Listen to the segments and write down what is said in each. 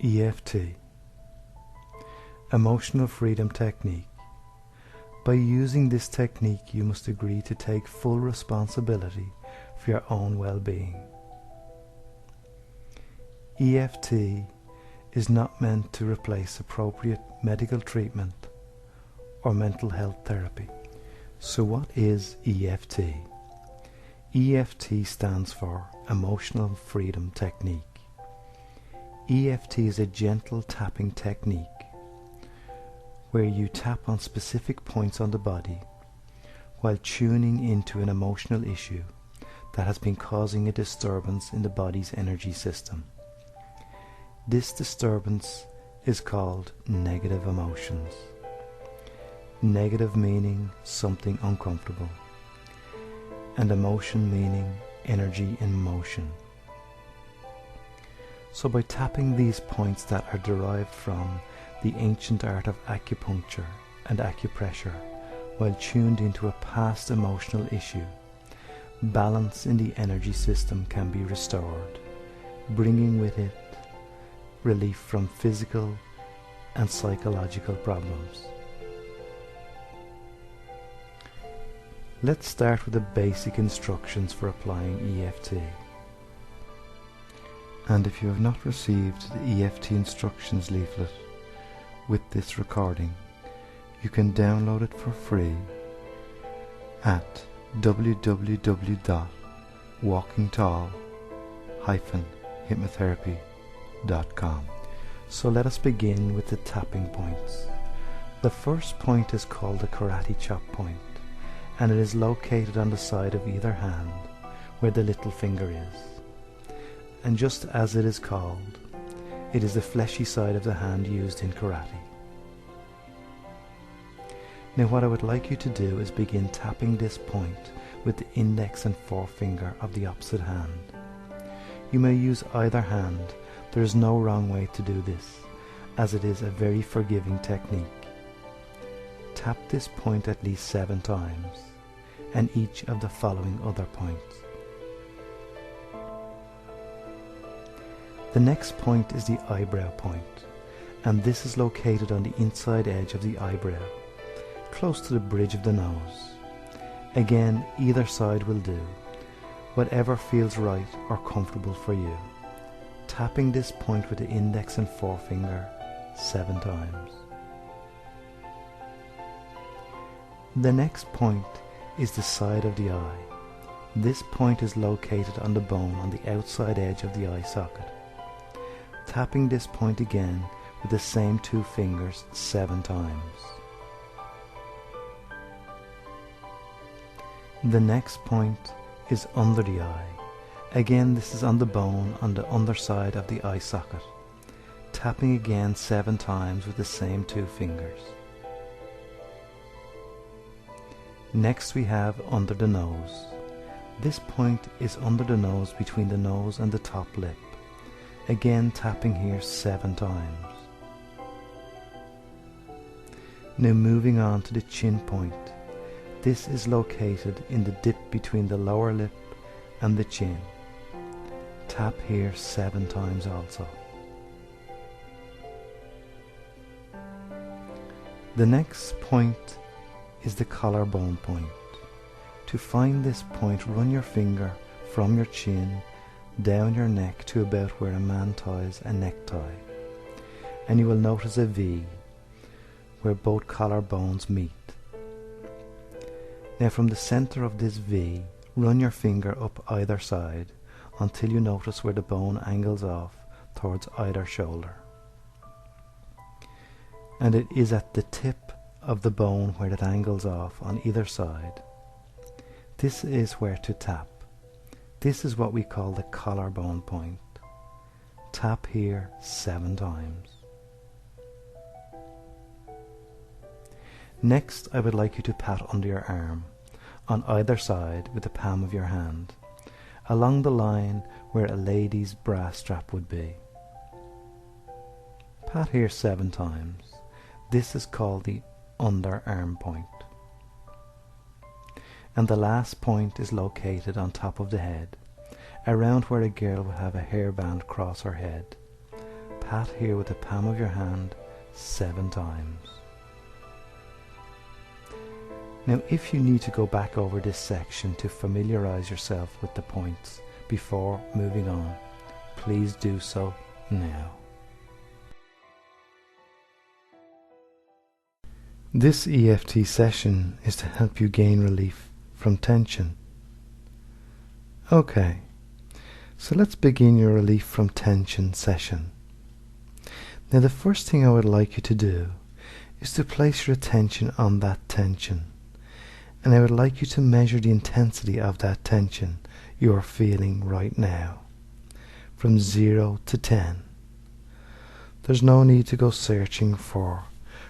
EFT, Emotional Freedom Technique. By using this technique, you must agree to take full responsibility for your own well-being. EFT is not meant to replace appropriate medical treatment or mental health therapy. So what is EFT? EFT stands for Emotional Freedom Technique. EFT is a gentle tapping technique where you tap on specific points on the body while tuning into an emotional issue that has been causing a disturbance in the body's energy system. This disturbance is called negative emotions. Negative meaning something uncomfortable, and emotion meaning energy in motion. So by tapping these points that are derived from the ancient art of acupuncture and acupressure, while tuned into a past emotional issue, balance in the energy system can be restored, bringing with it relief from physical and psychological problems. Let's start with the basic instructions for applying EFT. And if you have not received the EFT instructions leaflet with this recording, you can download it for free at www.walkingtall-hypnotherapy.com. So let us begin with the tapping points. The first point is called the karate chop point, and it is located on the side of either hand where the little finger is. And just as it is called, it is the fleshy side of the hand used in karate. Now what I would like you to do is begin tapping this point with the index and forefinger of the opposite hand. You may use either hand. There is no wrong way to do this, as it is a very forgiving technique. Tap this point at least 7 times, and each of the following other points. The next point is the eyebrow point, and this is located on the inside edge of the eyebrow, close to the bridge of the nose. Again, either side will do, whatever feels right or comfortable for you. Tapping this point with the index and forefinger 7 times. The next point is the side of the eye. This point is located on the bone on the outside edge of the eye socket. Tapping this point again with the same 2 fingers 7 times. The next point is under the eye. Again, this is on the bone on the underside of the eye socket. Tapping again 7 times with the same 2 fingers. Next we have under the nose. This point is under the nose between the nose and the top lip. Again, tapping here 7 times. Now moving on to the chin point. This is located in the dip between the lower lip and the chin. Tap here 7 times also. The next point is the collarbone point. To find this point, run your finger from your chin down your neck to about where a man ties a necktie, and you will notice a V where both collarbones meet. Now from the center of this V, run your finger up either side until you notice where the bone angles off towards either shoulder. And it is at the tip of the bone where it angles off on either side. This is where to tap. This is what we call the collarbone point. Tap here 7 times. Next, I would like you to pat under your arm, on either side with the palm of your hand, along the line where a lady's bra strap would be. Pat here 7 times. This is called the underarm point. And the last point is located on top of the head, around where a girl would have a hairband cross her head. pat here with the palm of your hand 7 times. Now, if you need to go back over this section to familiarize yourself with the points before moving on, please do so now. This EFT session is to help you gain relief from tension. Okay, so let's begin your relief from tension session. Now, the first thing I would like you to do is to place your attention on that tension, and I would like you to measure the intensity of that tension you are feeling right now, from 0 to 10. There's no need to go searching for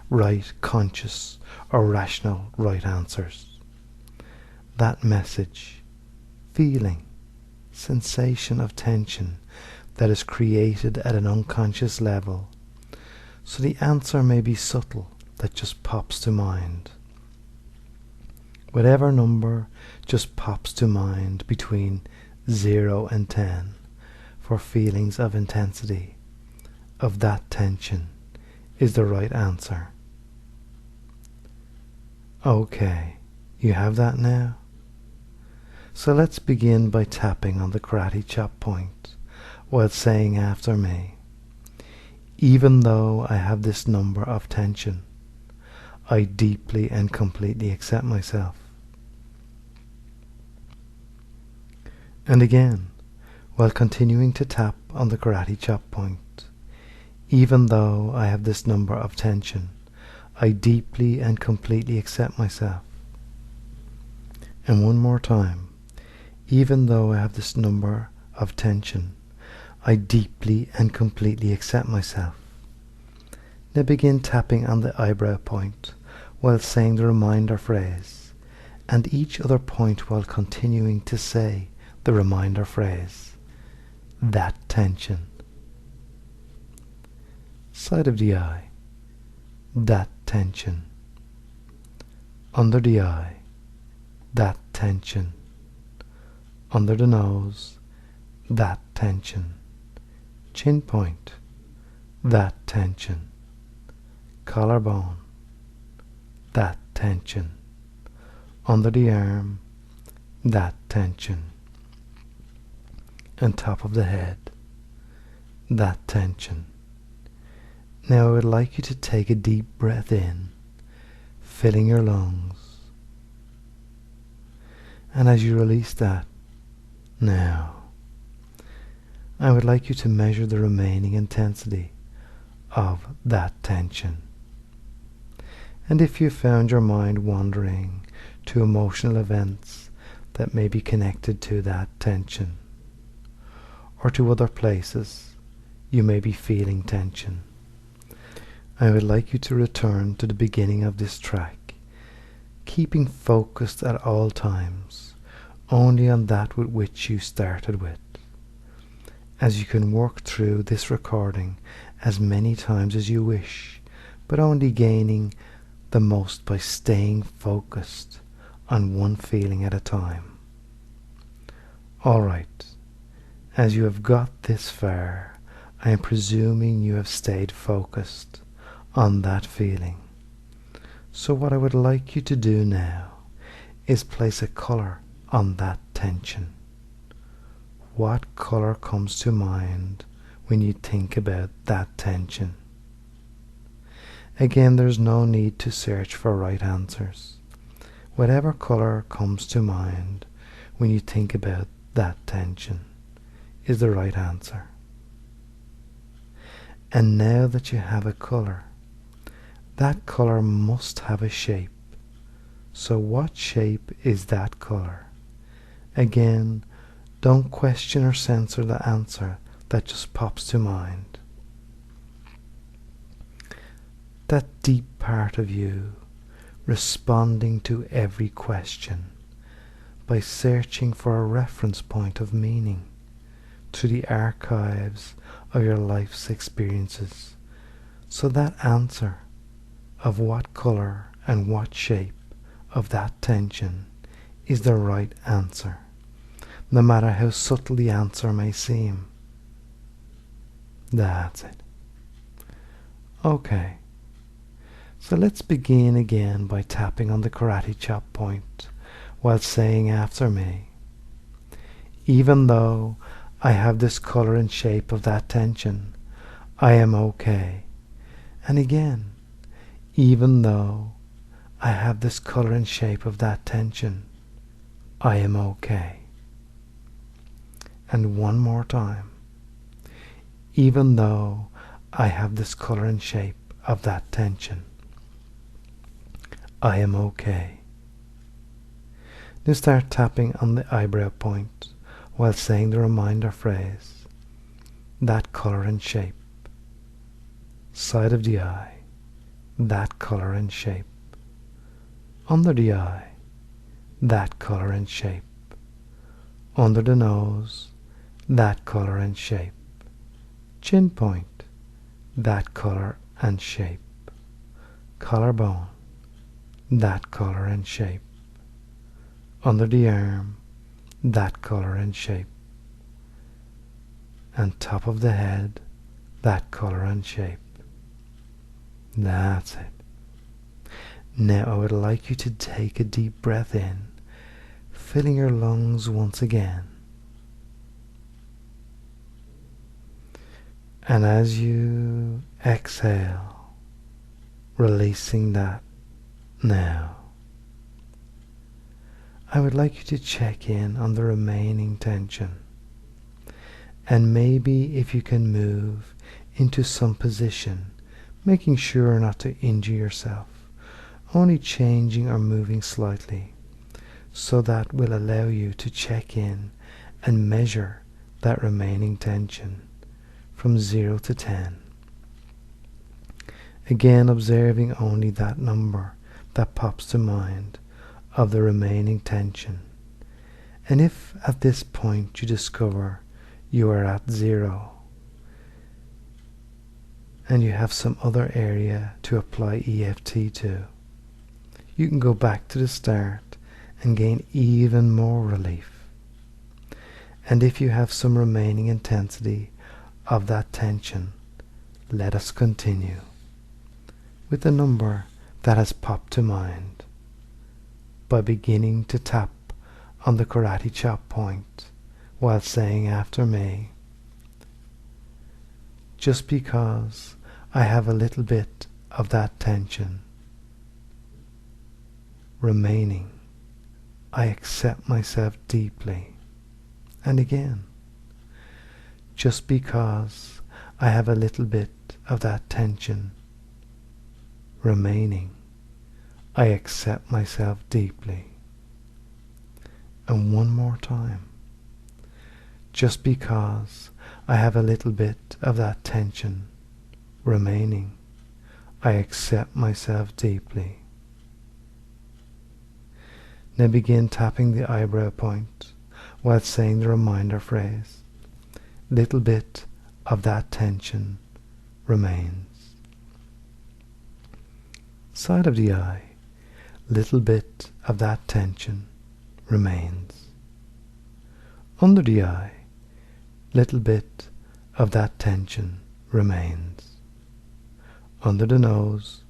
right, conscious, or rational right answers. That message, feeling, sensation of tension that is created at an unconscious level, so the answer may be subtle, that just pops to mind. Whatever number just pops to mind between 0 and 10 for feelings of intensity of that tension is the right answer. Okay, you have that now? So let's begin by tapping on the karate chop point while saying after me, even though I have this number of tension, I deeply and completely accept myself. And again, while continuing to tap on the karate chop point, even though I have this number of tension, I deeply and completely accept myself. And one more time, even though I have this number of tension, I deeply and completely accept myself. Now begin tapping on the eyebrow point while saying the reminder phrase, and each other point while continuing to say the reminder phrase, that tension. Side of the eye, that tension. Under the eye, that tension. Under the nose, that tension. Chin point, that tension. Collarbone, that tension. Under the arm, that tension. And top of the head, that tension. Now I would like you to take a deep breath in, filling your lungs. And as you release that, now, I would like you to measure the remaining intensity of that tension. And if you found your mind wandering to emotional events that may be connected to that tension, or to other places you may be feeling tension, I would like you to return to the beginning of this track, keeping focused at all times only on that with which you started with. As you can work through this recording as many times as you wish, but only gaining the most by staying focused on one feeling at a time. Alright, as you have got this far, I am presuming you have stayed focused on that feeling. So what I would like you to do now is place a colour on that tension. What colour comes to mind when you think about that tension? Again, there's no need to search for right answers. Whatever colour comes to mind when you think about that tension is the right answer. And now that you have a colour, that colour must have a shape. So what shape is that colour? Again, don't question or censor the answer that just pops to mind. That deep part of you responding to every question by searching for a reference point of meaning to the archives of your life's experiences, so that answer of what colour and what shape of that tension is the right answer, no matter how subtle the answer may seem. That's it. Okay, so let's begin again by tapping on the karate chop point while saying after me, even though I have this color and shape of that tension, I am okay. And again, even though I have this color and shape of that tension, I am okay. And one more time, even though I have this color and shape of that tension, I am okay. Now start tapping on the eyebrow point while saying the reminder phrase, that color and shape, side of the eye, that color and shape, under the eye, that color and shape, under the nose, that color and shape, chin point, that color and shape, collarbone, that color and shape, under the arm, that color and shape, and top of the head, that color and shape. That's it. Now I would like you to take a deep breath in, filling your lungs once again. And as you exhale, releasing that now, I would like you to check in on the remaining tension. And maybe if you can move into some position, making sure not to injure yourself, only changing or moving slightly, so that will allow you to check in and measure that remaining tension from 0 to 10. Again, observing only that number that pops to mind of the remaining tension. And if at this point you discover you are at 0 and you have some other area to apply EFT to, you can go back to the start and gain even more relief. And if you have some remaining intensity of that tension, let us continue with the number that has popped to mind by beginning to tap on the karate chop point while saying after me, just because I have a little bit of that tension remaining, I accept myself deeply. And again, just because I have a little bit of that tension remaining, I accept myself deeply. And one more time, just because I have a little bit of that tension remaining, I accept myself deeply. Now begin tapping the eyebrow point while saying the reminder phrase, little bit of that tension remains. Side of the eye, little bit of that tension remains. Under the eye, little bit of that tension remains. Under the nose,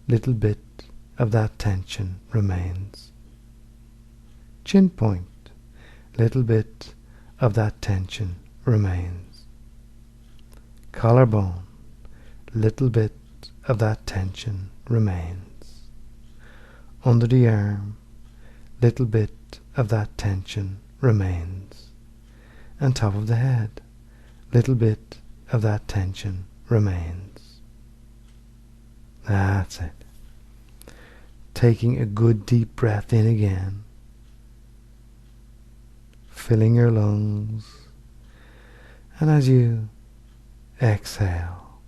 little bit of that tension remains. Chin point, little bit of that tension remains. Collarbone, little bit of that tension remains. Under the arm, little bit of that tension remains. And top of the head, little bit of that tension remains. That's it. Taking a good deep breath in again, filling your lungs, and as you exhale,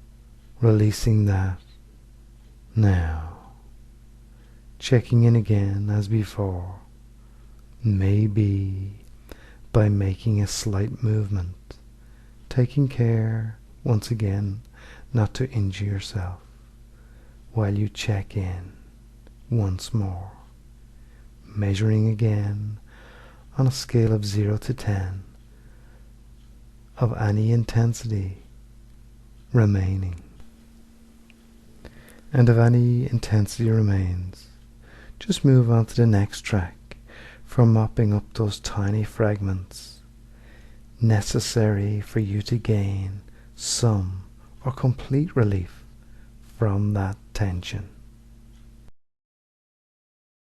releasing that now, checking in again as before, maybe by making a slight movement, taking care once again not to injure yourself while you check in once more, measuring again on a scale of 0 to 10 of any intensity remaining. And if any intensity remains, just move on to the next track for mopping up those tiny fragments necessary for you to gain some or complete relief from that tension.